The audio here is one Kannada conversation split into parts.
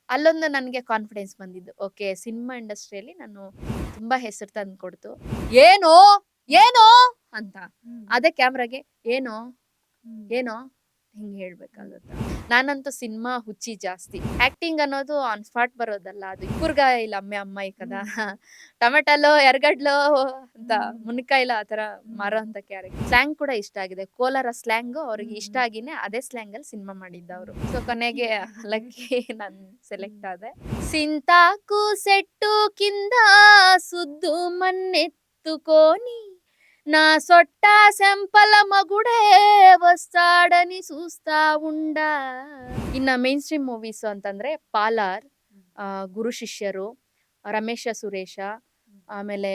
ಅಲ್ಲೊಂದು ನನಗೆ ಕಾನ್ಫಿಡೆನ್ಸ್ ಬಂದಿದ್ದು. ಓಕೆ, ಸಿನಿಮಾ ಇಂಡಸ್ಟ್ರಿಯಲ್ಲಿ ನಾನು ತುಂಬಾ ಹೆಸರು ತಂದ್ಕೊಡ್ತು. "ಏನೋ? ಏನೋ?" ಅಂತ. ಹ್ಮ್. ಅದೇ ಕ್ಯಾಮ್ರಾಗೆ "ಏನೋ? ಹ್ಮ್. ಏನೋ?" ಹಿಂಗ್ ಹ್ಮ್. ಹೇಳ್ಬೇಕಾಗುತ್ತೆ. ನಾನಂತೂ ಸಿನಿಮಾ ಹುಚ್ಚಿ ಜಾಸ್ತಿ. ಆಕ್ಟಿಂಗ್ ಅನ್ನೋದು ಆನ್ ಸ್ಪಾಟ್ ಬರೋದಲ್ಲ. ಅದು కూరగాయల అమ్మే అమ్మాయి కదా! హ్మ్. ಟೊಮೆಟೊలో, ఎర్రగడ్డలో ಅಂತ హ్మ్. ಮುನಕ್ಕಾಯಿలో ಆ ತರ హ్మ్. ಮಾರೋಂತ ಕ್ಯಾರೆಕ್ಟರ್. ಸ್ಲ್ಯಾಂಗ್ ಕೂಡ ಇಷ್ಟ ಆಗಿದೆ. ಕೋಲಾರ ಸ್ಲ್ಯಾಂಗು ಅವ್ರಿಗೆ హ్మ్. ಇಷ್ಟ హ్మ్. ಆಗಿನೇ ಅದೇ ಸ್ಲ್ಯಾಂಗಲ್ಲಿ ಸಿನಿಮಾ ಮಾಡಿದ್ದವ್ರು. హ్మ్. ಸೊ ಕೊನೆಗೆ హ్మ్. ಲಕ್ಕಿ ನಾನು హ్మ్. ಸೆಲೆಕ್ಟ್ ಆದೆ. సింతాకు చెట్టు కింద సుద్దు మన్నెత్తుకొని నా సొట్ట సెంపల మగుడే వస్తాడని చూస్తా ఉండా. ಇನ್ನ ಮೇನ್ ಸ್ಟ್ರೀಮ್ ಮೂವೀಸ್ ಅಂತಂದ್ರೆ ಪಾಲಾರ್, ಗುರು ಶಿಷ್ಯರು, ರಮೇಶ ಸುರೇಶ, ಆಮೇಲೆ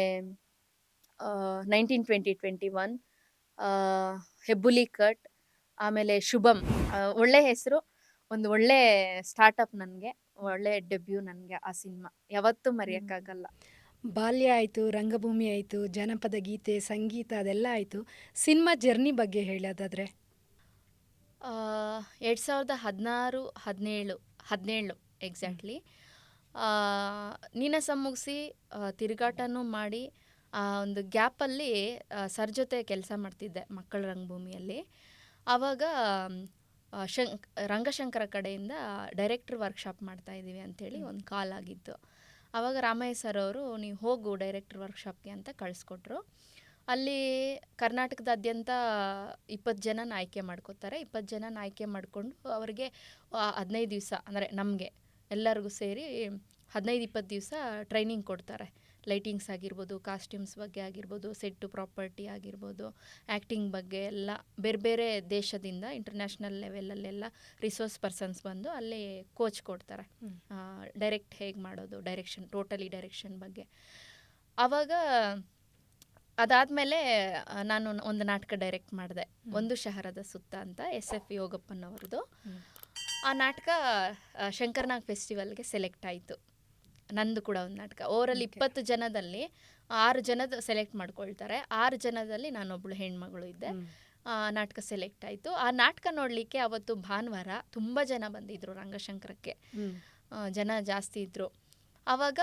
1920-21, ಹೆಬ್ಬುಲಿ ಕಟ್, ಆಮೇಲೆ ಶುಭಂ. ಒಳ್ಳೆ ಹೆಸರು, ಒಂದು ಒಳ್ಳೆ ಸ್ಟಾರ್ಟಪ್ ನನಗೆ, ಒಳ್ಳೆ ಡೆಬ್ಯೂ ನನಗೆ ಆ ಸಿನಿಮಾ ಯಾವತ್ತೂ హ్మ్. ಮರೆಯೋಕ್ಕಾಗಲ್ಲ. ಬಾಲ್ಯ ಆಯಿತು, ರಂಗಭೂಮಿ ಆಯಿತು, ಜನಪದ ಗೀತೆ, ಸಂಗೀತ ಅದೆಲ್ಲ ಆಯಿತು. ಸಿನಿಮಾ ಜರ್ನಿ ಬಗ್ಗೆ ಹೇಳೋದಾದ್ರೆ? 2016, 17 ಹ್ಮ್. ಎಕ್ಸಾಕ್ಟ್ಲಿ. ನೀನಸ ಮುಗಿಸಿ ತಿರುಗಾಟನೂ ಮಾಡಿ ಒಂದು ಗ್ಯಾಪಲ್ಲಿ ಸರ್ ಜೊತೆ ಕೆಲಸ ಮಾಡ್ತಿದ್ದೆ ಮಕ್ಕಳ ರಂಗಭೂಮಿಯಲ್ಲಿ. ಆವಾಗ ರಂಗಶಂಕರ ಕಡೆಯಿಂದ ಡೈರೆಕ್ಟ್ರ್ ವರ್ಕ್ಶಾಪ್ ಮಾಡ್ತಾ ಇದ್ದೀವಿ ಅಂಥೇಳಿ ಒಂದು ಕಾಲ್ ಆಗಿತ್ತು. ಆವಾಗ ರಾಮಯ್ಯ ಸರ್ ಅವರು ನೀವು ಹೋಗು ಡೈರೆಕ್ಟ್ರ್ ವರ್ಕ್ಶಾಪ್ಗೆ ಅಂತ ಕಳಿಸ್ಕೊಟ್ರು. ಅಲ್ಲಿ ಕರ್ನಾಟಕದಾದ್ಯಂತ 20 ಜನನ ಆಯ್ಕೆ ಮಾಡ್ಕೋತಾರೆ. 20 ಜನನ ಆಯ್ಕೆ ಮಾಡಿಕೊಂಡು ಅವರಿಗೆ 15 ದಿವಸ ಅಂದರೆ ನಮಗೆ ಎಲ್ಲರಿಗೂ ಸೇರಿ 15-20 ದಿವಸ ಟ್ರೈನಿಂಗ್ ಕೊಡ್ತಾರೆ. ಲೈಟಿಂಗ್ಸ್ ಆಗಿರ್ಬೋದು, ಕಾಸ್ಟ್ಯೂಮ್ಸ್ ಬಗ್ಗೆ ಆಗಿರ್ಬೋದು, ಸೆಟ್ಟು ಪ್ರಾಪರ್ಟಿ ಆಗಿರ್ಬೋದು, ಆ್ಯಕ್ಟಿಂಗ್ ಬಗ್ಗೆ ಎಲ್ಲ ಬೇರೆ ಬೇರೆ ದೇಶದಿಂದ ಇಂಟರ್ನ್ಯಾಷನಲ್ ಲೆವೆಲಲ್ಲೆಲ್ಲ ರಿಸೋರ್ಸ್ ಪರ್ಸನ್ಸ್ ಬಂದು ಅಲ್ಲಿ ಕೋಚ್ ಕೊಡ್ತಾರೆ. ಡೈರೆಕ್ಟ್ ಹೇಗೆ ಮಾಡೋದು, ಡೈರೆಕ್ಷನ್, ಟೋಟಲಿ ಡೈರೆಕ್ಷನ್ ಬಗ್ಗೆ. ಆವಾಗ ಅದಾದಮೇಲೆ ನಾನು ಒಂದು ನಾಟಕ ಡೈರೆಕ್ಟ್ ಮಾಡಿದೆ, ಒಂದು ಶಹರದ ಸುತ್ತ ಅಂತ, SF ಯೋಗಪ್ಪನವ್ರದ್ದು. ಆ ನಾಟಕ ಶಂಕರ್ನಾಗ್ ಫೆಸ್ಟಿವಲ್ಗೆ ಸೆಲೆಕ್ಟ್ ಆಯಿತು. ನಂದು ಕೂಡ ಒಂದು ನಾಟಕ. ಓವರಲ್ಲಿ 20 ಜನದಲ್ಲಿ 6 ಜನದ ಸೆಲೆಕ್ಟ್ ಮಾಡ್ಕೊಳ್ತಾರೆ. 6 ಜನದಲ್ಲಿ ನಾನೊಬ್ಬಳು ಹೆಣ್ಮಗಳು ಇದ್ದೆ. ನಾಟಕ ಸೆಲೆಕ್ಟ್ ಆಯಿತು. ಆ ನಾಟಕ ನೋಡಲಿಕ್ಕೆ ಅವತ್ತು ಭಾನುವಾರ ತುಂಬ ಜನ ಬಂದಿದ್ದರು ರಂಗಶಂಕರಕ್ಕೆ. ಜನ ಜಾಸ್ತಿ ಇದ್ದರು. ಆವಾಗ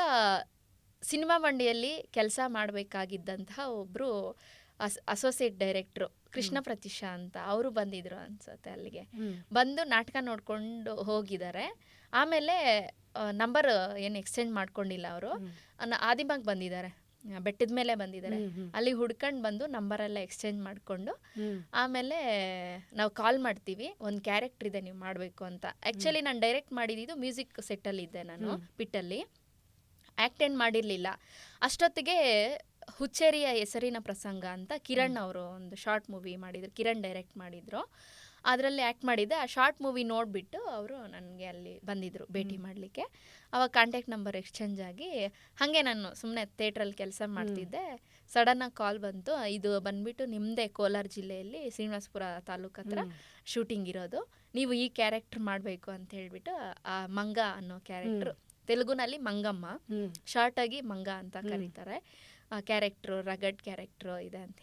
ಸಿನಿಮಾ ಮಂಡಿಯಲ್ಲಿ ಕೆಲಸ ಮಾಡಬೇಕಾಗಿದ್ದಂತಹ ಒಬ್ಬರು ಅಸೋಸಿಯೇಟ್ ಡೈರೆಕ್ಟ್ರು ಕೃಷ್ಣ ಪ್ರತಿಷಾ ಅಂತ, ಅವರು ಬಂದಿದ್ರು ಅನ್ಸುತ್ತೆ ಅಲ್ಲಿಗೆ. ಬಂದು ನಾಟಕ ನೋಡ್ಕೊಂಡು ಹೋಗಿದ್ದಾರೆ. ಆಮೇಲೆ ನಂಬರ್ ಏನು ಎಕ್ಸ್ಚೇಂಜ್ ಮಾಡ್ಕೊಂಡಿಲ್ಲ ಅವರು. ಆದಿಮಾಗ್ ಬಂದಿದ್ದಾರೆ, ಬೆಟ್ಟದ ಮೇಲೆ ಬಂದಿದ್ದಾರೆ. ಅಲ್ಲಿ ಹುಡ್ಕೊಂಡು ಬಂದು ನಂಬರೆಲ್ಲ ಎಕ್ಸ್ಚೇಂಜ್ ಮಾಡಿಕೊಂಡು ಆಮೇಲೆ ನಾವು ಕಾಲ್ ಮಾಡ್ತೀವಿ, ಒಂದು ಕ್ಯಾರೆಕ್ಟರ್ ಇದೆ ನೀವು ಮಾಡಬೇಕು ಅಂತ. ಆ್ಯಕ್ಚುಲಿ ನಾನು ಡೈರೆಕ್ಟ್ ಮಾಡಿದ್ದು ಮ್ಯೂಸಿಕ್ ಸೆಟ್ಟಲ್ಲಿದ್ದೆ ನಾನು ಪಿಟ್ಟಲ್ಲಿ, ಆ್ಯಕ್ಟ್ ಏನು ಮಾಡಿರಲಿಲ್ಲ. ಅಷ್ಟೊತ್ತಿಗೆ ಹುಚ್ಚೇರಿಯ ಹೆಸರಿನ ಪ್ರಸಂಗ ಅಂತ ಕಿರಣ್ ಅವರು ಒಂದು ಶಾರ್ಟ್ ಮೂವಿ ಮಾಡಿದರು, ಕಿರಣ್ ಡೈರೆಕ್ಟ್ ಮಾಡಿದರು. ಅದರಲ್ಲಿ ಆ್ಯಕ್ಟ್ ಮಾಡಿದ್ದೆ. ಆ ಶಾರ್ಟ್ ಮೂವಿ ನೋಡಿಬಿಟ್ಟು ಅವರು ನನಗೆ ಅಲ್ಲಿ ಬಂದಿದ್ದರು ಭೇಟಿ ಮಾಡಲಿಕ್ಕೆ. ಆವಾಗ ಕಾಂಟ್ಯಾಕ್ಟ್ ನಂಬರ್ ಎಕ್ಸ್ಚೇಂಜ್ ಆಗಿ ಹಾಗೆ ನಾನು ಸುಮ್ಮನೆ ಥಿಯೇಟ್ರಲ್ಲಿ ಕೆಲಸ ಮಾಡ್ತಿದ್ದೆ. ಸಡನ್ನಾಗಿ ಕಾಲ್ ಬಂತು, ಇದು ಬಂದುಬಿಟ್ಟು ನಿಮ್ಮದೇ ಕೋಲಾರ ಜಿಲ್ಲೆಯಲ್ಲಿ ಶ್ರೀನಿವಾಸಪುರ ತಾಲೂಕು ಹತ್ರ ಶೂಟಿಂಗ್ ಇರೋದು, ನೀವು ಈ ಕ್ಯಾರೆಕ್ಟರ್ ಮಾಡಬೇಕು ಅಂತ ಹೇಳಿಬಿಟ್ಟು. ಆ ಮಂಗ ಅನ್ನೋ ಕ್ಯಾರೆಕ್ಟ್ರು, ತೆಲುಗುನಲ್ಲಿ ಮಂಗಮ್ಮ, ಶಾರ್ಟಾಗಿ ಮಂಗ ಅಂತ ಕರೀತಾರೆ. ಕ್ಯಾರೆಕ್ಟ್ರು ರಗಡ್ ಕ್ಯಾರೆಕ್ಟ್ರು ಇದೆ ಅಂತ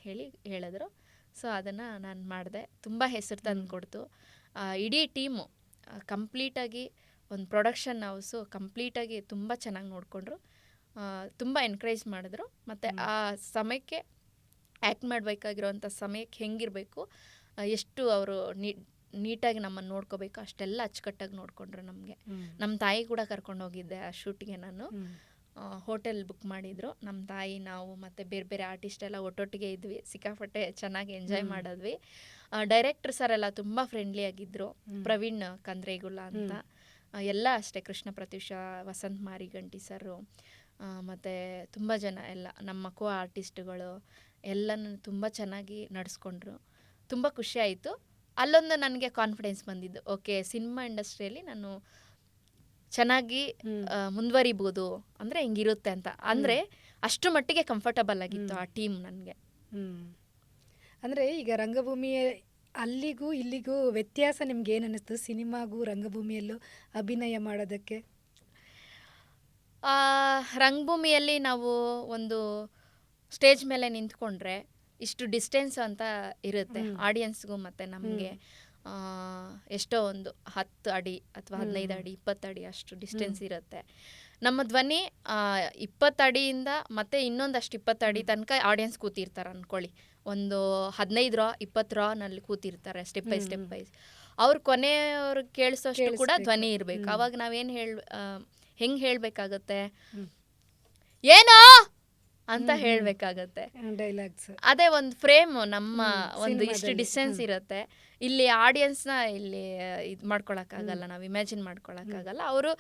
ಹೇಳಿದ್ರು. ಸೊ ಅದನ್ನು ನಾನು ಮಾಡಿದೆ. ತುಂಬ ಹೆಸರು ತಂದು ಕೊಡ್ತು. ಇಡೀ ಟೀಮು ಕಂಪ್ಲೀಟಾಗಿ, ಒಂದು ಪ್ರೊಡಕ್ಷನ್ ಹೌಸು ಕಂಪ್ಲೀಟಾಗಿ ತುಂಬ ಚೆನ್ನಾಗಿ ನೋಡಿಕೊಂಡ್ರು, ತುಂಬ ಎನ್ಕರೇಜ್ ಮಾಡಿದ್ರು. ಮತ್ತು ಆ ಸಮಯಕ್ಕೆ ಆ್ಯಕ್ಟ್ ಮಾಡಬೇಕಾಗಿರೋವಂಥ ಸಮಯಕ್ಕೆ ಹೆಂಗಿರಬೇಕು, ಎಷ್ಟು ಅವರು ನೀಟಾಗಿ ನಮ್ಮನ್ನು ನೋಡ್ಕೋಬೇಕು ಅಷ್ಟೆಲ್ಲ ಅಚ್ಚುಕಟ್ಟಾಗಿ ನೋಡಿಕೊಂಡ್ರು ನಮಗೆ. ನಮ್ಮ ತಾಯಿ ಕೂಡ ಕರ್ಕೊಂಡು ಹೋಗಿದ್ದೆ ಆ ಶೂಟಿಗೆ ನಾನು. ಹೋಟೆಲ್ ಬುಕ್ ಮಾಡಿದ್ರು ನಮ್ಮ ತಾಯಿ, ನಾವು ಮತ್ತು ಬೇರೆ ಬೇರೆ ಆರ್ಟಿಸ್ಟ್ ಎಲ್ಲ ಒಟ್ಟೊಟ್ಟಿಗೆ ಇದ್ವಿ. ಸಿಕ್ಕಾಪಟ್ಟೆ ಚೆನ್ನಾಗಿ ಎಂಜಾಯ್ ಮಾಡಿದ್ವಿ. ಡೈರೆಕ್ಟರ್ ಸರ್ ಎಲ್ಲ ತುಂಬ ಫ್ರೆಂಡ್ಲಿ ಆಗಿದ್ದರು. ಪ್ರವೀಣ್ ಕಂದ್ರೇಗುಲ ಅಂತ, ಎಲ್ಲ ಅಷ್ಟೇ, ಕೃಷ್ಣ ಪ್ರತ್ಯೂಷ, ವಸಂತ್ ಮಾರಿಗಂಟಿ ಸರು, ಮತ್ತು ತುಂಬ ಜನ ಎಲ್ಲ ನಮ್ಮ ಕೋ ಆರ್ಟಿಸ್ಟ್ಗಳು ಎಲ್ಲನೂ ತುಂಬ ಚೆನ್ನಾಗಿ ನಡೆಸ್ಕೊಂಡ್ರು. ತುಂಬ ಖುಷಿ ಆಯಿತು. ಅಲ್ಲೊಂದು ನನಗೆ ಕಾನ್ಫಿಡೆನ್ಸ್ ಬಂದಿದ್ದು, ಓಕೆ ಸಿನಿಮಾ ಇಂಡಸ್ಟ್ರಿಯಲ್ಲಿ ನಾನು ಚೆನ್ನಾಗಿ ಮುಂದುವರಿಬೋದು ಅಂದರೆ ಹಿಂಗಿರುತ್ತೆ ಅಂತ. ಅಂದರೆ ಅಷ್ಟು ಮಟ್ಟಿಗೆ ಕಂಫರ್ಟಬಲ್ ಆಗಿತ್ತು ಆ ಟೀಮ್ ನನಗೆ. ಅಂದರೆ ಈಗ ರಂಗಭೂಮಿ ಅಲ್ಲಿಗೂ ಇಲ್ಲಿಗೂ ವ್ಯತ್ಯಾಸ ನಿಮ್ಗೆ ಏನು ಅನ್ನಿಸ್ತು, ಸಿನಿಮಾಗೂ ರಂಗಭೂಮಿಯಲ್ಲೂ ಅಭಿನಯ ಮಾಡೋದಕ್ಕೆ? ರಂಗಭೂಮಿಯಲ್ಲಿ ನಾವು ಒಂದು ಸ್ಟೇಜ್ ಮೇಲೆ ನಿಂತ್ಕೊಂಡ್ರೆ ಇಷ್ಟು ಡಿಸ್ಟೆನ್ಸ್ ಅಂತ ಇರುತ್ತೆ ಆಡಿಯನ್ಸ್ಗೂ ಮತ್ತು ನಮಗೆ. ಎಷ್ಟೋ ಒಂದು 10 ಅಡಿ ಅಥವಾ 15 ಅಡಿ 20 ಅಡಿ ಅಷ್ಟು ಡಿಸ್ಟೆನ್ಸ್ ಇರುತ್ತೆ. ನಮ್ಮ ಧ್ವನಿ 20 ಅಡಿಯಿಂದ ಮತ್ತೆ ಇನ್ನೊಂದಷ್ಟು 20 ಅಡಿ ತನಕ ಆಡಿಯನ್ಸ್ ಕೂತಿರ್ತಾರೆ ಅಂದ್ಕೊಳ್ಳಿ. ಒಂದು 15 ರಾ 20 ರಾನಲ್ಲಿ ಕೂತಿರ್ತಾರೆ ಸ್ಟೆಪ್ ಬೈ ಸ್ಟೆಪ್ ವೈಸ್. ಅವ್ರು ಕೊನೆಯವ್ರಿಗೆ ಕೇಳಿಸೋಷ್ಟು ಕೂಡ ಧ್ವನಿ ಇರಬೇಕು. ಅವಾಗ ನಾವೇನು ಹೆಂಗೆ ಹೇಳಬೇಕಾಗತ್ತೆ, ಏನೋ ಅಂತ ಹೇಳಬೇಕಾಗತ್ತೆ. ಡೈಲಾಗ್ಸ್ ಅದೇ ಒಂದು ಫ್ರೇಮ್ ನಮ್ಮ ಒಂದು ಇಷ್ಟು ಡಿಸ್ಟೆನ್ಸ್ ಇರುತ್ತೆ. ಇಲ್ಲಿ ಆಡಿಯನ್ಸ್ನ ಇಲ್ಲಿ ಇದು ಮಾಡ್ಕೊಳಕ್ಕಾಗಲ್ಲ, ನಾವು ಇಮ್ಯಾಜಿನ್ ಮಾಡ್ಕೊಳಕ್ಕಾಗಲ್ಲ. ಅವರು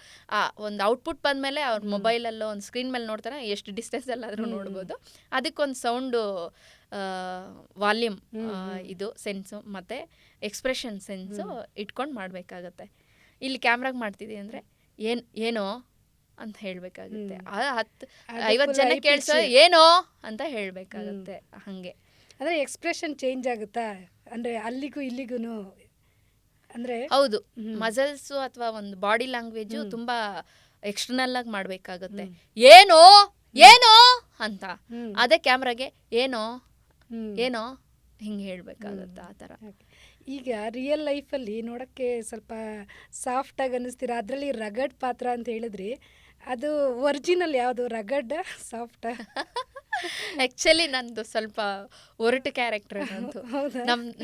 ಒಂದು ಔಟ್ಪುಟ್ ಬಂದಮೇಲೆ ಅವ್ರ ಮೊಬೈಲಲ್ಲೋ ಒಂದು ಸ್ಕ್ರೀನ್ ಮೇಲೆ ನೋಡ್ತಾರೆ, ಎಷ್ಟು ಡಿಸ್ಟೆನ್ಸಲ್ಲಾದರೂ ನೋಡ್ಬೋದು. ಅದಕ್ಕೊಂದು ಸೌಂಡು ವಾಲ್ಯೂಮ್ ಇದು ಸೆನ್ಸು ಮತ್ತು ಎಕ್ಸ್ಪ್ರೆಷನ್ ಸೆನ್ಸು ಇಟ್ಕೊಂಡು ಮಾಡಬೇಕಾಗತ್ತೆ. ಇಲ್ಲಿ ಕ್ಯಾಮ್ರಾಗೆ ಮಾಡ್ತಿದ್ದೀವಿ ಅಂದರೆ ಏನೋ ಅಂತ ಹೇಳಬೇಕಾಗುತ್ತೆ. 50 ಜನ ಕೇಳಿಸೋ ಏನೋ ಅಂತ ಹೇಳಬೇಕಾಗತ್ತೆ. ಹಾಗೆ ಅಂದರೆ ಎಕ್ಸ್ಪ್ರೆಷನ್ ಚೇಂಜ್ ಆಗುತ್ತಾ, ಅಂದರೆ ಅಲ್ಲಿಗೂ ಇಲ್ಲಿಗೂ ಅಂದರೆ? ಹೌದು, ಮಸಲ್ಸು ಅಥವಾ ಒಂದು ಬಾಡಿ ಲ್ಯಾಂಗ್ವೇಜು ತುಂಬ ಎಕ್ಸ್ಟರ್ನಲ್ ಆಗಿ ಮಾಡಬೇಕಾಗುತ್ತೆ. ಏನೋ ಏನೋ ಅಂತ, ಅದೇ ಕ್ಯಾಮ್ರಾಗೆ ಏನೋ ಏನೋ ಹಿಂಗೆ ಹೇಳಬೇಕಾಗತ್ತೆ. ಆ ಥರ. ಈಗ ರಿಯಲ್ ಲೈಫಲ್ಲಿ ನೋಡೋಕ್ಕೆ ಸ್ವಲ್ಪ ಸಾಫ್ಟಾಗಿ ಅನ್ನಿಸ್ತೀರಾ, ಅದರಲ್ಲಿ ರಗಡ್ ಪಾತ್ರ ಅಂತ ಹೇಳಿದ್ರಿ. ಅದು ಒರಿಜಿನಲ್ ಯಾವುದು, ರಗಡ್ ಸಾಫ್ಟ? ಆ್ಯಕ್ಚುಲಿ ನಂದು ಸ್ವಲ್ಪ ಒರಟು ಕ್ಯಾರೆಕ್ಟರ್ ನಂದು.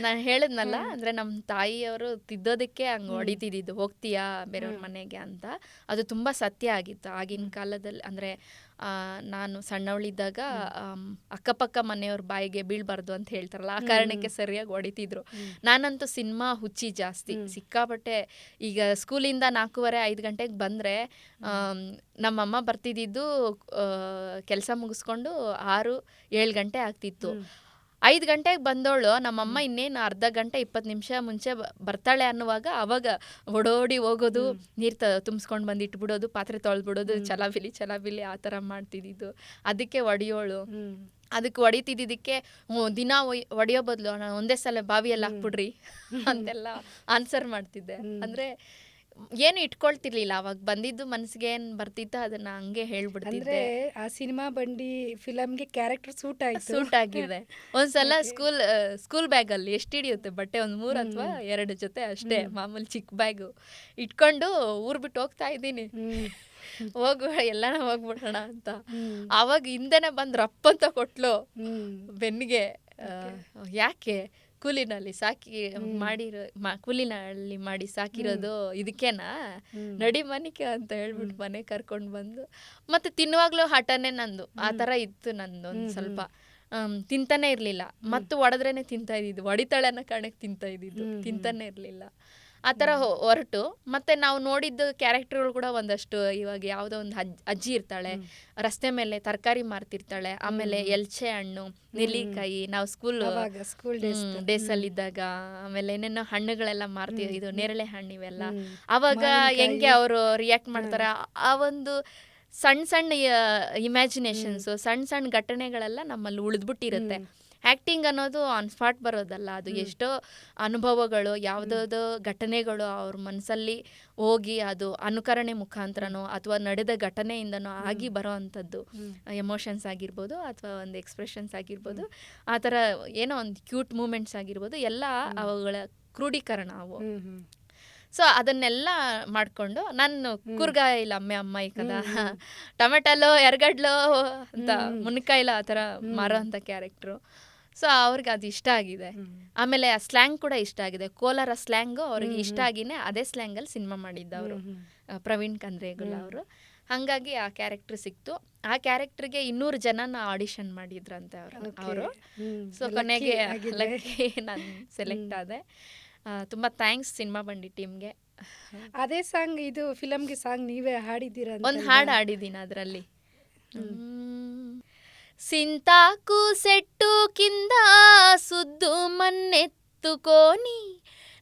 ನಾನು ಹೇಳಿದ್ನಲ್ಲ, ಅಂದರೆ ನಮ್ಮ ತಾಯಿಯವರು ತಿದ್ದೋದಕ್ಕೆ ಹಂಗೆ ಹೊಡಿತಿದ್ದು, ಹೋಗ್ತೀಯಾ ಬೇರೆಯವ್ರ ಮನೆಗೆ ಅಂತ. ಅದು ತುಂಬ ಸತ್ಯ ಆಗಿತ್ತು ಆಗಿನ ಕಾಲದಲ್ಲಿ. ಅಂದರೆ ನಾನು ಸಣ್ಣವಳಿದ್ದಾಗ ಅಕ್ಕಪಕ್ಕ ಮನೆಯವ್ರ ಬಾಯಿಗೆ ಬೀಳ್ಬಾರ್ದು ಅಂತ ಹೇಳ್ತಾರಲ್ಲ, ಆ ಕಾರಣಕ್ಕೆ ಸರಿಯಾಗಿ ಹೊಡಿತಿದ್ರು. ನಾನಂತೂ ಸಿನಿಮಾ ಹುಚ್ಚಿ ಜಾಸ್ತಿ, ಸಿಕ್ಕಾಪಟ್ಟೆ. ಈಗ ಸ್ಕೂಲಿಂದ 4:45 ಗಂಟೆಗೆ ಬಂದರೆ ನಮ್ಮಮ್ಮ ಬರ್ತಿದ್ದಿದ್ದು ಕೆಲಸ ಮುಗಿಸ್ಕೊಂಡು 6-7 ಗಂಟೆ ಆಗ್ತಿತ್ತು. 5 ಗಂಟೆಗೆ ಬಂದವಳು ನಮ್ಮಮ್ಮ ಇನ್ನೇನು ಅರ್ಧ ಗಂಟೆ 20 ನಿಮಿಷ ಮುಂಚೆ ಬರ್ತಾಳೆ ಅನ್ನುವಾಗ ಅವಾಗ ಓಡೋಡಿ ಹೋಗೋದು, ನೀರು ತುಂಬಿಸ್ಕೊಂಡು ಬಂದು ಇಟ್ಬಿಡೋದು, ಪಾತ್ರೆ ತೊಳೆದ್ಬಿಡೋದು, ಚಲಾಬಿಲಿ ಆ ಥರ ಮಾಡ್ತಿದ್ದಿದ್ದು. ಅದಕ್ಕೆ ಹೊಡಿಯೋಳು. ಅದಕ್ಕೆ ಹೊಡಿತಿದ್ದಕ್ಕೆ ದಿನ ಹೊಡಿಯೋ ಬದಲು ನಾನು ಒಂದೇ ಸಲ ಬಾವಿಯಲ್ಲಿ ಹಾಕ್ಬಿಡ್ರಿ ಅಂತೆಲ್ಲ ಆನ್ಸರ್ ಮಾಡ್ತಿದ್ದೆ. ಅಂದರೆ ಏನು ಇಟ್ಕೊಳ್ತಿರ್ಲಿಲ್ಲ, ಅವಾಗ ಬಂದಿದ್ದು ಮನಸ್ಸಿಗೆ ಏನು ಬರ್ತಿತ್ತು ಅದನ್ನ ಹಂಗೆ ಹೇಳ್ಬಿಡ್ತಿದ್ದೆ. ಆ ಸಿನಿಮಾ ಬಂಡಿ ಫಿಲಮ್ಗೆ ಕ್ಯಾರೆಕ್ಟರ್ ಸೂಟ್ ಆಗಿದೆ. ಒಂದ್ಸಲ ಸ್ಕೂಲ್ ಬ್ಯಾಗಲ್ಲಿ ಎಷ್ಟು ಹಿಡಿಯುತ್ತೆ ಬಟ್ಟೆ, ಒಂದು 3 ಅಥವಾ 2 ಜೊತೆ ಅಷ್ಟೇ, ಮಾಮೂಲಿ ಚಿಕ್ಕ ಬ್ಯಾಗು ಇಟ್ಕೊಂಡು ಊರ್ ಬಿಟ್ಟು ಹೋಗ್ತಾ ಇದ್ದೀನಿ, ಎಲ್ಲಾನ ಹೋಗ್ಬಿಡೋಣ ಅಂತ. ಆವಾಗ ಹಿಂದೆನೆ ಬಂದು ರಪ್ಪಂತ ಕೊಟ್ಲು ಬೆನ್ನಿಗೆ. ಯಾಕೆ ಕೂಲಿನಲ್ಲಿ ಕೂಲಿನಲ್ಲಿ ಮಾಡಿ ಸಾಕಿರೋದು ಇದಕ್ಕೇನಾ, ನಡಿ ಮನೆಗೆ ಅಂತ ಹೇಳ್ಬಿಟ್ಟು ಮನೆ ಕರ್ಕೊಂಡು ಬಂದು, ಮತ್ತೆ ತಿನ್ನುವಾಗ್ಲೂ ಹಠನೇ ನಂದು. ಆ ಥರ ಇತ್ತು ನಂದು. ಒಂದು ಸ್ವಲ್ಪ ತಿಂತಾನೆ ಇರಲಿಲ್ಲ, ಮತ್ತು ಹೊಡೆದ್ರೇನೆ ತಿಂತಾ ಇದ್ದಿದ್ದು, ಹೊಡಿತಾಳೆ ಅನ್ನೋ ಕಾರಣಕ್ಕೆ ತಿಂತಾ ಇದ್ದಿದ್ದು, ತಿಂತಾನೆ ಇರಲಿಲ್ಲ. ಆ ಥರ ಹೊರಟು. ಮತ್ತು ನಾವು ನೋಡಿದ್ದು ಕ್ಯಾರೆಕ್ಟರ್ಗಳು ಕೂಡ ಒಂದಷ್ಟು, ಇವಾಗ ಯಾವುದೋ ಒಂದು ಅಜ್ಜಿ ಇರ್ತಾಳೆ, ರಸ್ತೆ ಮೇಲೆ ತರಕಾರಿ ಮಾರ್ತಿರ್ತಾಳೆ, ಆಮೇಲೆ ಎಲ್ಚೆ ಹಣ್ಣು, ನೆಲ್ಲಿಕಾಯಿ, ನಾವು ಸ್ಕೂಲ್ ಡೇಸಲ್ಲಿದ್ದಾಗ, ಆಮೇಲೆ ಏನೇನೋ ಹಣ್ಣುಗಳೆಲ್ಲ ಮಾರ್ತೀವಿ, ಇದು ನೇರಳೆ ಹಣ್ಣು ಇವೆಲ್ಲ. ಆವಾಗ ಹೆಂಗೆ ಅವರು ರಿಯಾಕ್ಟ್ ಮಾಡ್ತಾರೆ, ಆ ಒಂದು ಸಣ್ಣ ಇಮ್ಯಾಜಿನೇಷನ್ಸು, ಸಣ್ಣ ಘಟನೆಗಳೆಲ್ಲ ನಮ್ಮಲ್ಲಿ ಉಳಿದ್ಬಿಟ್ಟಿರುತ್ತೆ. ಆ್ಯಕ್ಟಿಂಗ್ ಅನ್ನೋದು ಆನ್ ಸ್ಪಾಟ್ ಬರೋದಲ್ಲ, ಅದು ಎಷ್ಟೋ ಅನುಭವಗಳು, ಯಾವುದಾವುದೋ ಘಟನೆಗಳು ಅವ್ರ ಮನಸ್ಸಲ್ಲಿ ಹೋಗಿ ಅದು ಅನುಕರಣೆ ಮುಖಾಂತರನೋ ಅಥವಾ ನಡೆದ ಘಟನೆಯಿಂದನೋ ಆಗಿ ಬರೋ ಅಂಥದ್ದು ಎಮೋಷನ್ಸ್ ಆಗಿರ್ಬೋದು ಅಥವಾ ಒಂದು ಎಕ್ಸ್ಪ್ರೆಷನ್ಸ್ ಆಗಿರ್ಬೋದು, ಆ ಥರ ಏನೋ ಒಂದು ಕ್ಯೂಟ್ ಮೂಮೆಂಟ್ಸ್ ಆಗಿರ್ಬೋದು, ಎಲ್ಲ ಅವುಗಳ ಕ್ರೋಢೀಕರಣ ಅವು. ಸೊ ಅದನ್ನೆಲ್ಲ ಮಾಡಿಕೊಂಡು ನಾನು ಕೂರ್ಗಾಯಿಲ್ಲ ಅಮ್ಮಾಯಿ ಕದ ಟೊಮೆಟೊಲೋ ಎರ್ಗಡ್ಲೋ ಅಂತ ಮುನ್ಕಾಯಿಲ್ಲ ಆ ಥರ ಮಾರೋ ಅಂಥ ಕ್ಯಾರೆಕ್ಟ್ರು. ಸೊ ಅವ್ರಿಗೆ ಅದು ಇಷ್ಟ ಆಗಿದೆ. ಆಮೇಲೆ ಆ ಸ್ಲ್ಯಾಂಗ್ ಕೂಡ ಇಷ್ಟ ಆಗಿದೆ, ಕೋಲಾರ ಸ್ಲ್ಯಾಂಗು ಅವ್ರಿಗೆ ಇಷ್ಟ ಆಗಿನೇ ಅದೇ ಸ್ಲ್ಯಾಂಗಲ್ಲಿ ಸಿನಿಮಾ ಮಾಡಿದ್ದವರು ಪ್ರವೀಣ್ ಕಂದ್ರೇಗುಲ ಅವರು. ಹಾಗಾಗಿ ಆ ಕ್ಯಾರೆಕ್ಟರ್ ಸಿಕ್ತು. ಆ ಕ್ಯಾರೆಕ್ಟರ್ಗೆ 200 ಜನನ ಆಡಿಷನ್ ಮಾಡಿದ್ರಂತೆ ಅವರು. ಸೊ ಕೊನೆಗೆ ಲಕ್ಕಿ ನಾನು ಸೆಲೆಕ್ಟ್ ಆದೆ. ತುಂಬ ಥ್ಯಾಂಕ್ಸ್ ಸಿನಿಮಾ ಬಂಡಿ ಟೀಮ್ಗೆ. ಅದೇ ಸಾಂಗ್, ಇದು ಫಿಲಮ್ಗೆ ಸಾಂಗ್ ನೀವೇ ಹಾಡಿದ್ದೀರಾ? ಒಂದು ಹಾಡು ಹಾಡಿದ್ದೀನಿ ಅದರಲ್ಲಿ. సింతాకు సెట్టు కింద సుద్దు మన్నెత్తుకోని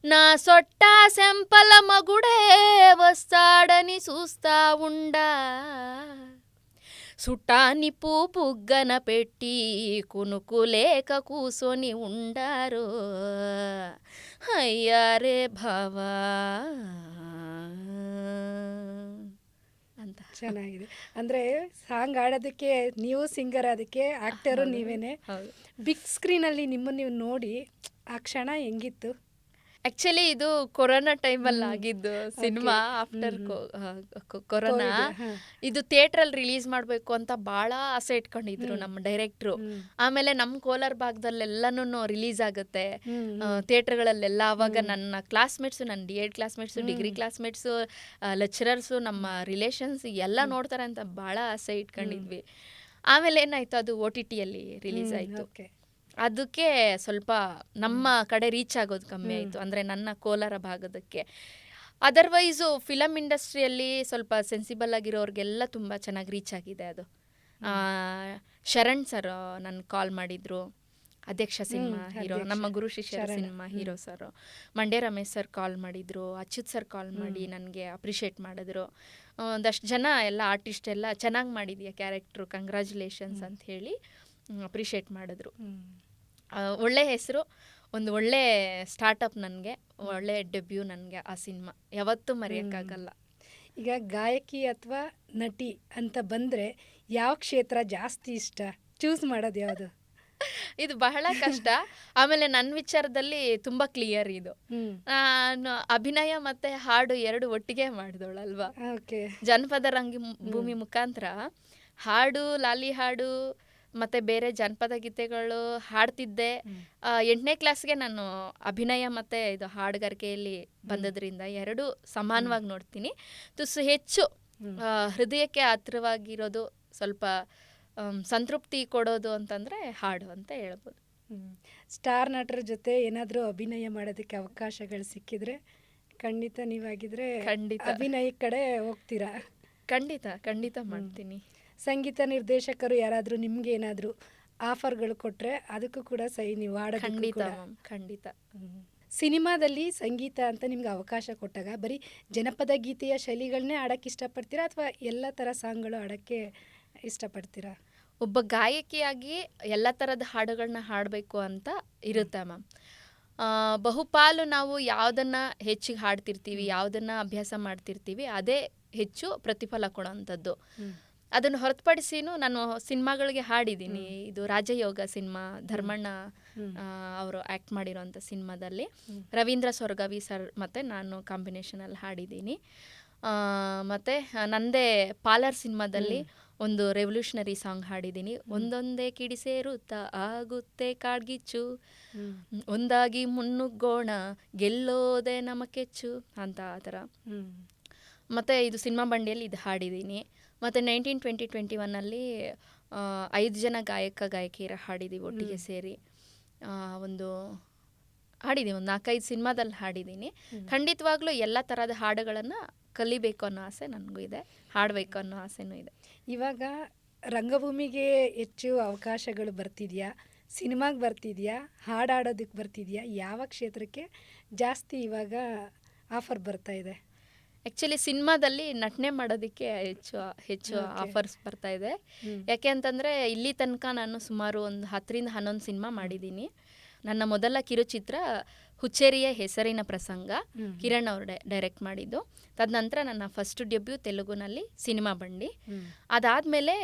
నా సొట్ట సెంపల మగుడే వస్తాడని చూస్తా ఉండా, సుట్టాని బుగ్గన పెట్టి కునుకులేక కూసొని ఉండారు అయ్యారే భావా ಅಂತ. ಚೆನ್ನಾಗಿದೆ. ಅಂದರೆ ಸಾಂಗ್ ಆಡೋದಕ್ಕೆ ನೀವು ಸಿಂಗರ್, ಅದಕ್ಕೆ ಆ್ಯಕ್ಟರು ನೀವೇನೆ. ಬಿಗ್ ಸ್ಕ್ರೀನಲ್ಲಿ ನಿಮ್ಮನ್ನು ನೀವು ನೋಡಿ ಆ ಕ್ಷಣ ಹೆಂಗಿತ್ತು? ಆಕ್ಚುಲಿ ಇದು ಕೊರೋನಾ ಟೈಮಲ್ಲಿ ಆಗಿದ್ದು cinema okay. After corona. Covid. ಹಾಂ. ಇದು ಥಿಯೇಟ್ರಲ್ಲಿ ರಿಲೀಸ್ ಮಾಡಬೇಕು ಅಂತ ಭಾಳ ಆಸೆ ಇಟ್ಕೊಂಡಿದ್ರು ನಮ್ಮ ಡೈರೆಕ್ಟ್ರು. ಆಮೇಲೆ ನಮ್ಮ ಕೋಲಾರ ಭಾಗದಲ್ಲೆಲ್ಲನೂ ರಿಲೀಸ್ ಆಗುತ್ತೆ ಥಿಯೇಟ್ರ್ಗಳಲ್ಲೆಲ್ಲ. ಆವಾಗ ನನ್ನ ಕ್ಲಾಸ್ಮೇಟ್ಸು, ನನ್ನ D.Ed classmates, degree classmates, lecturers, ನಮ್ಮ ರಿಲೇಷನ್ಸ್ ಎಲ್ಲ ನೋಡ್ತಾರೆ ಅಂತ ಭಾಳ ಆಸೆ ಇಟ್ಕೊಂಡಿದ್ವಿ. ಆಮೇಲೆ ಏನಾಯ್ತು, ಅದು OTTಯಲ್ಲಿ ರಿಲೀಸ್ ಆಯಿತು. ಓಕೆ. ಅದಕ್ಕೆ ಸ್ವಲ್ಪ ನಮ್ಮ ಕಡೆ ರೀಚ್ ಆಗೋದು ಕಮ್ಮಿ ಆಯಿತು, ಅಂದರೆ ನನ್ನ ಕೋಲಾರ ಭಾಗದಕ್ಕೆ. ಅದರ್ವೈಸು ಫಿಲಮ್ ಇಂಡಸ್ಟ್ರಿಯಲ್ಲಿ ಸ್ವಲ್ಪ ಸೆನ್ಸಿಬಲ್ ಆಗಿರೋರಿಗೆಲ್ಲ ತುಂಬ ಚೆನ್ನಾಗಿ ರೀಚ್ ಆಗಿದೆ ಅದು. ಶರಣ್ ಸರ್ ನನ್ನ ಕಾಲ್ ಮಾಡಿದರು, ಅಧ್ಯಕ್ಷ ಸಿನಿಮಾ ಹೀರೋ, ನಮ್ಮ ಗುರು ಶಿಷ್ಯರ cinema hero sir. Mandya Ramesh sir call ಮಾಡಿದರು, ಅಚ್ಯುತ್ ಸರ್ ಕಾಲ್ ಮಾಡಿ ನನಗೆ ಅಪ್ರಿಷಿಯೇಟ್ ಮಾಡಿದ್ರು. ಒಂದಷ್ಟು ಜನ ಎಲ್ಲ ಆರ್ಟಿಸ್ಟ್ ಎಲ್ಲ ಚೆನ್ನಾಗಿ ಮಾಡಿದೆಯಾ ಕ್ಯಾರೆಕ್ಟ್ರು, ಕಂಗ್ರ್ಯಾಚುಲೇಷನ್ಸ್ ಅಂತ ಹೇಳಿ ಅಪ್ರಿಷಿಯೇಟ್ ಮಾಡಿದ್ರು. ಒಳ್ಳೆ ಹೆಸರು, ಒಂದು ಒಳ್ಳೆ ಸ್ಟಾರ್ಟಪ್, ನನಗೆ ಒಳ್ಳೆ ಡೆಬ್ಯೂ ನನಗೆ ಆ ಸಿನಿಮಾ, ಯಾವತ್ತೂ ಮರೆಯೋಕ್ಕಾಗಲ್ಲ. ಈಗ ಗಾಯಕಿ ಅಥವಾ ನಟಿ ಅಂತ ಬಂದರೆ ಯಾವ ಕ್ಷೇತ್ರ ಜಾಸ್ತಿ ಇಷ್ಟ? ಚೂಸ್ ಮಾಡೋದು ಯಾವುದು? ಇದು ಬಹಳ ಕಷ್ಟ. ಆಮೇಲೆ ನನ್ನ ವಿಚಾರದಲ್ಲಿ ತುಂಬ ಕ್ಲಿಯರ್ ಇದು. ನಾನು ಅಭಿನಯ ಮತ್ತು ಹಾಡು ಎರಡು ಒಟ್ಟಿಗೆ ಮಾಡಿದವಳಲ್ವಾ. ಓಕೆ. ಜನಪದ ಭೂಮಿ ಮುಖಾಂತರ ಹಾಡು, ಲಾಲಿ ಹಾಡು ಮತ್ತು ಬೇರೆ ಜನಪದ ಗೀತೆಗಳು ಹಾಡ್ತಿದ್ದೆ. 8ನೇ ಕ್ಲಾಸ್ಗೆ ನಾನು ಅಭಿನಯ ಮತ್ತು ಇದು ಹಾಡುಗಾರಿಕೆಯಲ್ಲಿ ಬಂದದ್ರಿಂದ ಎರಡೂ ಸಮಾನವಾಗಿ ನೋಡ್ತೀನಿ. ತುಸು ಹೆಚ್ಚು ಹೃದಯಕ್ಕೆ ಹತ್ತಿರವಾಗಿರೋದು, ಸ್ವಲ್ಪ ಸಂತೃಪ್ತಿ ಕೊಡೋದು ಅಂತಂದರೆ ಹಾಡು ಅಂತ ಹೇಳ್ಬೋದು. ಸ್ಟಾರ್ ನಟರ ಜೊತೆ ಏನಾದರೂ ಅಭಿನಯ ಮಾಡೋದಕ್ಕೆ ಅವಕಾಶಗಳು ಸಿಕ್ಕಿದ್ರೆ ಖಂಡಿತ ನೀವಾಗಿದ್ರೆ ಖಂಡಿತ ಅಭಿನಯ ಕಡೆ ಹೋಗ್ತೀರಾ? ಖಂಡಿತ ಮಾಡ್ತೀನಿ. ಸಂಗೀತ ನಿರ್ದೇಶಕರು ಯಾರಾದರೂ ನಿಮ್ಗೆ ಏನಾದರೂ ಆಫರ್ಗಳು ಕೊಟ್ಟರೆ ಅದಕ್ಕೂ ಕೂಡ ಸಹಿ ನೀವು ಖಂಡಿತ ಹಾಡೋದು? ಖಂಡಿತ. ಸಿನಿಮಾದಲ್ಲಿ ಸಂಗೀತ ಅಂತ ನಿಮ್ಗೆ ಅವಕಾಶ ಕೊಟ್ಟಾಗ ಬರೀ ಜನಪದ ಗೀತೆಯ ಶೈಲಿಗಳನ್ನೇ ಆಡೋಕ್ಕೆ ಇಷ್ಟಪಡ್ತೀರಾ ಅಥವಾ ಎಲ್ಲ ಥರ ಸಾಂಗ್ಗಳು ಆಡೋಕ್ಕೆ ಇಷ್ಟಪಡ್ತೀರಾ? ಒಬ್ಬ ಗಾಯಕಿಯಾಗಿ ಎಲ್ಲ ಥರದ ಹಾಡುಗಳನ್ನ ಹಾಡಬೇಕು ಅಂತ ಇರುತ್ತೆ ಮ್ಯಾಮ್. ಬಹುಪಾಲು ನಾವು ಯಾವುದನ್ನು ಹೆಚ್ಚಿಗೆ ಹಾಡ್ತಿರ್ತೀವಿ, ಯಾವುದನ್ನು ಅಭ್ಯಾಸ ಮಾಡ್ತಿರ್ತೀವಿ, ಅದೇ ಹೆಚ್ಚು ಪ್ರತಿಫಲ ಕೊಡೋವಂಥದ್ದು. ಅದನ್ನು ಹೊರತುಪಡಿಸಿನೂ ನಾನು ಸಿನಿಮಾಗಳಿಗೆ ಹಾಡಿದ್ದೀನಿ. ಇದು ರಾಜಯೋಗ ಸಿನಿಮಾ, ಧರ್ಮಣ್ಣ ಅವರು ಆ್ಯಕ್ಟ್ ಮಾಡಿರೋಂಥ ಸಿನಿಮಾದಲ್ಲಿ ರವೀಂದ್ರ ಸೊರಗಾವಿ ಸರ್ ಮತ್ತು ನಾನು ಕಾಂಬಿನೇಷನಲ್ಲಿ ಹಾಡಿದ್ದೀನಿ. ಮತ್ತು ನಂದೇ ಪಾಲರ್ ಸಿನಿಮಾದಲ್ಲಿ ಒಂದು ರೆವಲ್ಯೂಷನರಿ ಸಾಂಗ್ ಹಾಡಿದ್ದೀನಿ. ಒಂದೊಂದೇ ಕಿಡಿ ಸೇರುತ್ತಾ ಆಗುತ್ತೆ ಕಾಡ್ಗಿಚ್ಚು, ಒಂದಾಗಿ ಮುನ್ನುಗ್ಗೋಣ ಗೆಲ್ಲೋದೆ ನಮಕೆಚ್ಚು ಅಂತ ಆ ಥರ. ಮತ್ತು ಇದು ಸಿನಿಮಾ ಬಂಡಿಯಲ್ಲಿ ಇದು ಹಾಡಿದ್ದೀನಿ. ಮತ್ತು 1920-21 5 ಜನ ಗಾಯಕಿಯರ ಹಾಡಿದ್ದೀವಿ ಒಟ್ಟಿಗೆ ಸೇರಿ. ಒಂದು 4-5 ಸಿನಿಮಾದಲ್ಲಿ ಹಾಡಿದ್ದೀನಿ. ಖಂಡಿತವಾಗ್ಲೂ ಎಲ್ಲ ಥರದ ಹಾಡುಗಳನ್ನು ಕಲಿಬೇಕು ಅನ್ನೋ ಆಸೆ ನನಗೂ ಇದೆ, ಹಾಡಬೇಕು ಅನ್ನೋ ಆಸೆನೂ ಇದೆ. ಇವಾಗ ರಂಗಭೂಮಿಗೆ ಹೆಚ್ಚು ಅವಕಾಶಗಳು ಬರ್ತಿದೆಯಾ, ಸಿನಿಮಾಗೆ ಬರ್ತಿದೆಯಾ, ಹಾಡಾಡೋದಕ್ಕೆ ಬರ್ತಿದೆಯಾ? ಯಾವ ಕ್ಷೇತ್ರಕ್ಕೆ ಜಾಸ್ತಿ ಇವಾಗ ಆಫರ್ ಬರ್ತಾ ಇದೆ? ಆ್ಯಕ್ಚುಲಿ ಸಿನಿಮಾದಲ್ಲಿ ನಟನೆ ಮಾಡೋದಕ್ಕೆ ಹೆಚ್ಚು ಆಫರ್ಸ್ ಬರ್ತಾ ಇದೆ. ಯಾಕೆ ಅಂತಂದರೆ ಇಲ್ಲಿ ತನಕ ನಾನು ಸುಮಾರು ಒಂದು 10-11 ಸಿನಿಮಾ ಮಾಡಿದ್ದೀನಿ. ನನ್ನ ಮೊದಲ ಕಿರುಚಿತ್ರ ಹುಚ್ಚೇರಿಯ ಹೆಸರಿನ ಪ್ರಸಂಗ, ಕಿರಣ್ ಅವರು ಡೈರೆಕ್ಟ್ ಮಾಡಿದ್ದು. ತದನಂತರ ನನ್ನ ಫಸ್ಟ್ ಡೆಬ್ಯೂ ತೆಲುಗುನಲ್ಲಿ ಸಿನಿಮಾ ಬಂಡಿ. ಅದಾದಮೇಲೆ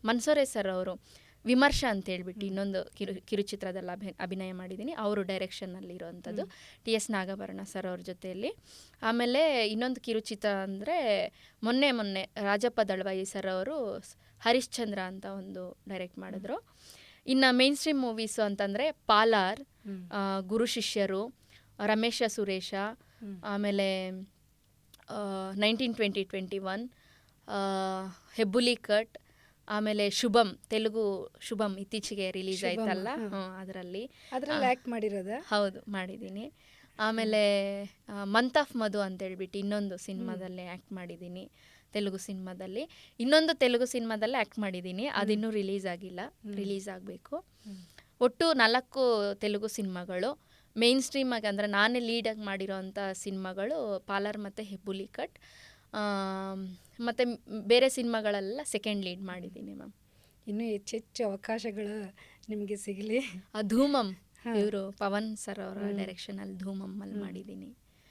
ಮನ್ಸೂರೆ ಸರ್ ಅವರು ವಿಮರ್ಶ ಅಂತ ಹೇಳ್ಬಿಟ್ಟು ಇನ್ನೊಂದು ಕಿರುಚಿತ್ರದಲ್ಲಿ ಅಭಿನಯ ಮಾಡಿದ್ದೀನಿ. ಅವರು ಡೈರೆಕ್ಷನ್ನಲ್ಲಿ ಇರೋವಂಥದ್ದು, TS ನಾಗಭರಣ ಸರ್ ಅವ್ರ ಜೊತೆಯಲ್ಲಿ. ಆಮೇಲೆ ಇನ್ನೊಂದು ಕಿರುಚಿತ್ರ ಅಂದರೆ ಮೊನ್ನೆ ರಾಜಪ್ಪ ದಳವಾಯಿ ಸರ್ ಅವರು ಹರಿಶ್ಚಂದ್ರ ಅಂತ ಒಂದು ಡೈರೆಕ್ಟ್ ಮಾಡಿದ್ರು. ಇನ್ನು ಮೇನ್ ಸ್ಟ್ರೀಮ್ ಮೂವೀಸು ಅಂತಂದರೆ ಪಾಲಾರ್, ಗುರು ಶಿಷ್ಯರು, ರಮೇಶ ಸುರೇಶ, ಆಮೇಲೆ 1920-21, ಹೆಬ್ಬುಲಿ ಕಟ್, ಆಮೇಲೆ ಶುಭಂ, ತೆಲುಗು ಶುಭಂ ಇತ್ತೀಚೆಗೆ ರಿಲೀಸ್ ಆಯ್ತಲ್ಲ, ಅದರಲ್ಲಿ ಆ್ಯಕ್ಟ್ ಮಾಡಿರೋದ? ಹೌದು, ಮಾಡಿದ್ದೀನಿ. ಆಮೇಲೆ ಮಂತ್ ಆಫ್ ಮಧು ಅಂತ ಹೇಳ್ಬಿಟ್ಟು ಇನ್ನೊಂದು ಸಿನಿಮಾದಲ್ಲಿ ಆ್ಯಕ್ಟ್ ಮಾಡಿದ್ದೀನಿ. ತೆಲುಗು ಸಿನಿಮಾದಲ್ಲಿ ಇನ್ನೊಂದು ತೆಲುಗು ಸಿನಿಮಾದಲ್ಲಿ ಆ್ಯಕ್ಟ್ ಮಾಡಿದ್ದೀನಿ. ಅದಿನ್ನೂ ರಿಲೀಸ್ ಆಗಿಲ್ಲ, ರಿಲೀಸ್ ಆಗಬೇಕು. ಒಟ್ಟು 4 ತೆಲುಗು ಸಿನಿಮಾಗಳು. ಮೇನ್ ಸ್ಟ್ರೀಮಾಗಿ ಅಂದರೆ ನಾನೇ ಲೀಡಾಗಿ ಮಾಡಿರೋವಂಥ ಸಿನಿಮಾಗಳು ಪಾಲಾರ್ ಮತ್ತು ಹೆಬ್ಬುಲಿ ಕಟ್. ಮತ್ತು ಬೇರೆ ಸಿನಿಮಾಗಳೆಲ್ಲ ಸೆಕೆಂಡ್ ಲೀಡ್ ಮಾಡಿದ್ದೀನಿ ಮ್ಯಾಮ್. ಇನ್ನೂ ಹೆಚ್ಚೆಚ್ಚು ಅವಕಾಶಗಳು ನಿಮಗೆ ಸಿಗಲಿ. ಧೂಮಂ, ಇವರು ಪವನ್ ಸರ್ ಅವರ ಡೈರೆಕ್ಷನಲ್ಲಿ ಧೂಮಮ್ಮಲ್ಲಿ ಮಾಡಿದ್ದೀನಿ.